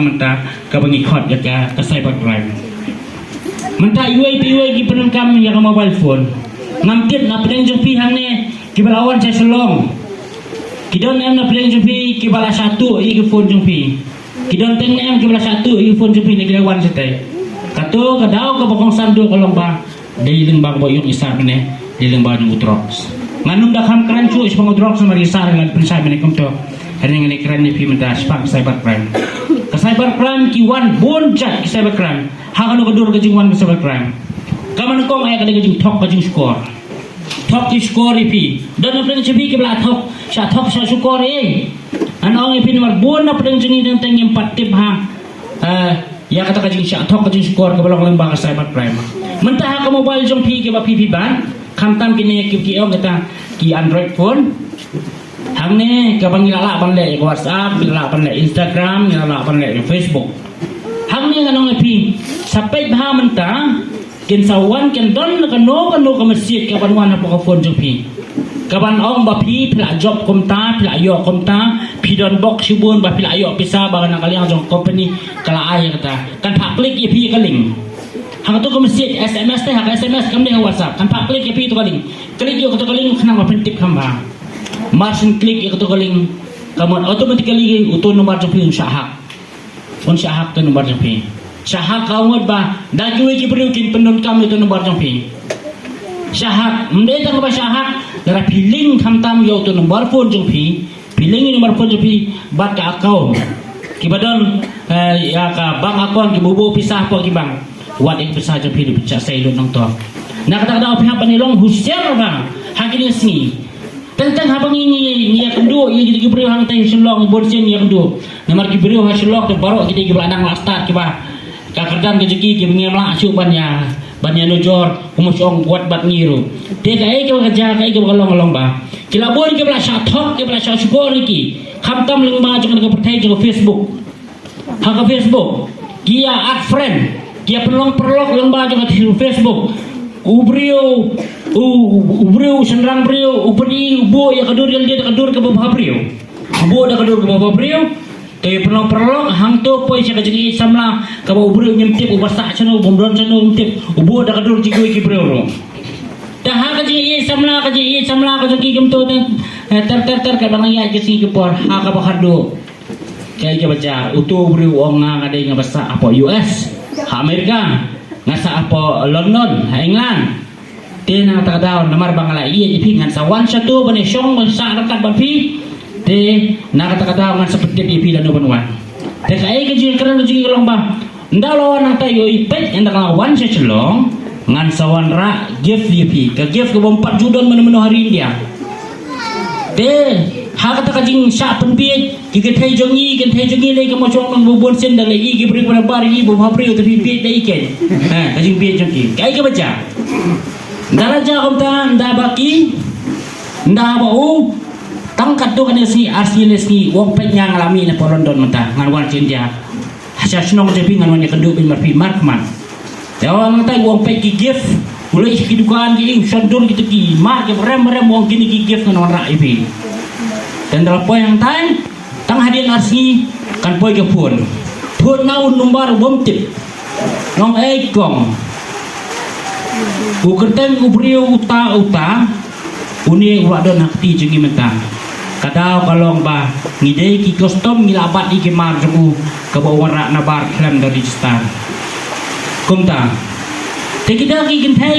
mentah kabangi khot ya ka cyber crime mentah iwai ki penengkam yang mobile phone namtit na pedang jumpi hang ne kibalawan saya selong kidon em na pedang jumpi kibala satu i phone jumpi kidon teng em kibala satu i phone jumpi ne kilawan setai kato kadau ka bokong sandu kolong ba dei lembang boyong isar ne di lembang utrox manung dak ham krancu is pangudrox sama risar lan pensai ne kom to haning ne kran ne pi menta spak cyber crime ka cyber crime ki wan bonjat ki cyber crime ha kanu kedur ke jingwan ke cyber crime kaman kong ay ka jing thok ka jing score thok ki score pi dan na cebi ke bla thok sa score anong pi nomor bon na pedang jing dan teng 4 tip ha ya kata ka jing sa thok ka jing score ke balong lembang ka cyber crime mentah ka mobile jong pi ke ba pi ban kamtam kini ki kata ki Android phone hang ne ka bang ngilala ban le WhatsApp ngilala ban le Instagram ngilala ban le Facebook hang ne kanong pi sampai bah mentah ken sawan ken don kano ka masjid ka ban wan apa ka phone jong pi ka ban ong ba pi pla job komta pla yo komta pi don box subun ba pla yo pisa ba na kaliang jong company kala ay kata kan pak klik pi ka link hang tu ke masjid SMS teh hang SMS kam dia WhatsApp kan pak klik pi tu kaling klik yo tu kaling kena pentip hamba margin klik yo tu kaling kamu automatically utu nomor jepin syahak pun syahak tu nomor jepin syahak kamu ba dah jual ki periukin penun kami tu nomor jepin syahak mendeta ke syahak darah piling kamtam yo tu nomor phone jepin piling nomor phone jepin bat ka account kibadon ya ka bank account ki bubu pisah po ki bang wat yang besar je pilih pecah saya lu nong tok nak kata pihak penilong husiar bang hakini sini tentang habang ini ya kedua ia kita beri hang teh selong borsen ya kedua nomor ki beri hang selong tu baru kita ki beladang lastat ki bah ka kerdan rezeki ki mengemla asyuk bannya nujor umusong buat bat ngiru te kai ki kerja kai ki kolong bah kila bon ki bela syathok ki bela syukur ki khamtam ling ba jangan ke pertai ke Facebook ha ke Facebook kia add friend dia perlok lembah juga di Facebook ubrio senrang brio upeni ubo ya kedur yang dia kedur ke bawah brio ubo dah kedur ke bawah brio tapi perlok hang tu poi saya jadi samla ke bawah brio nyempip ubasa channel bombron channel nyempip ubo dah kedur jigui ke brio ro dah hang kaji samla ke gem tu ter ke bang ya ke si ke por ha ka bakardo kayak baca utu brio ong ngade ngabasa apa US Amerika ngasa apa London England tena takdaw namar bangala iya jipi ngan sawan satu bani syong sa rakat bapi te na takdaw ngan seperti ipi dan banwan te kai ke jing keran jing lomba ndalo nang tayo ipet ndak lawan sa celong ngan sawan ra gift ipi ke gift ke 4 judon menu hari India te ha kata kajing sa penpiet ki thai jongi le ke mo chong nang bubon sen dal i ki bri pada bar i bu bhabri tu piet dai ken ha kajing piet jongi kai ke baca daraja komta nda baki nda bau tangkat tu kan si arsiles ni wong pet nyang alami na porondon mata ngan wan India hasa snong je pingan wan kedu bin marpi markman ya wang tai wong pet ki gift mulai ki dukaan ki sandun gitu ki mar ke rem wong kini ki gift ngan ra ipi dan dalam poin yang lain tang hadiah nasi kan poin ke pun naun nomor bomtip nong ekong ukerten ubrio uta uni wadon hakti jengi mentang kadau kalong ba ngidei ki kostom ngilabat iki mar jemu ke bawah rak nabar klam dari star kumta tekida ki gentai